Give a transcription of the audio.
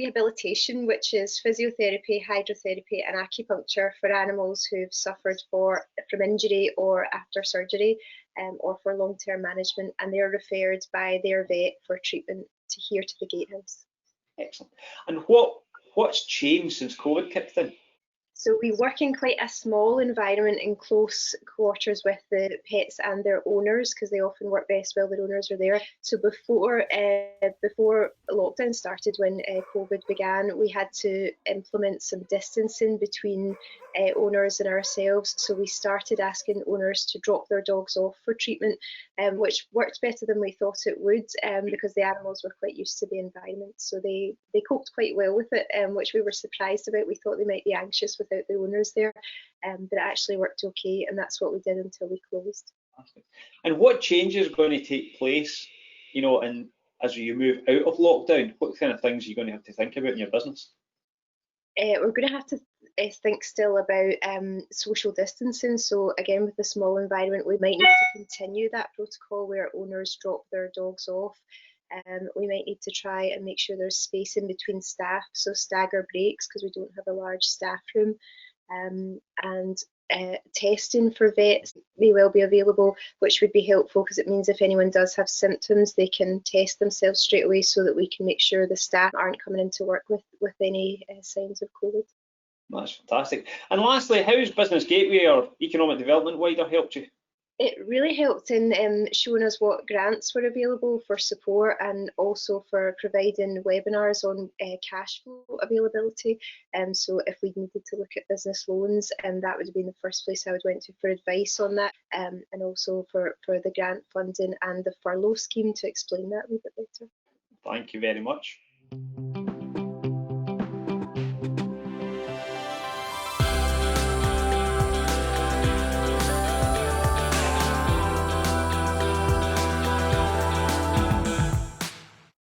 rehabilitation, which is physiotherapy, hydrotherapy and acupuncture for animals who've suffered from injury or after surgery, or for long-term management, and they're referred by their vet for treatment here to the Gatehouse. Excellent. And what's changed since COVID kicked in? So we work in quite a small environment in close quarters with the pets and their owners, because they often work best while their owners are there. So before lockdown started, when COVID began, we had to implement some distancing between owners and ourselves. So we started asking owners to drop their dogs off for treatment, which worked better than we thought it would, because the animals were quite used to the environment. So they coped quite well with it, which we were surprised about. We thought they might be anxious without the owners there, but it actually worked okay, and that's what we did until we closed. And what changes are going to take place, and as you move out of lockdown, what kind of things are you going to have to think about in your business? We're going to have to think still about social distancing. So again, with the small environment, we might need to continue that protocol where owners drop their dogs off. We might need to try and make sure there's space in between staff, so stagger breaks, because we don't have a large staff room. And testing for vets may well be available, which would be helpful, because it means if anyone does have symptoms, they can test themselves straight away, so that we can make sure the staff aren't coming into work with any signs of COVID. That's fantastic. And lastly, how's Business Gateway or Economic Development Wider helped you? It really helped in showing us what grants were available for support, and also for providing webinars on cash flow availability. So if we needed to look at business loans, that would have been the first place I would went to for advice on that, and also for the grant funding and the furlough scheme, to explain that a little bit better. Thank you very much.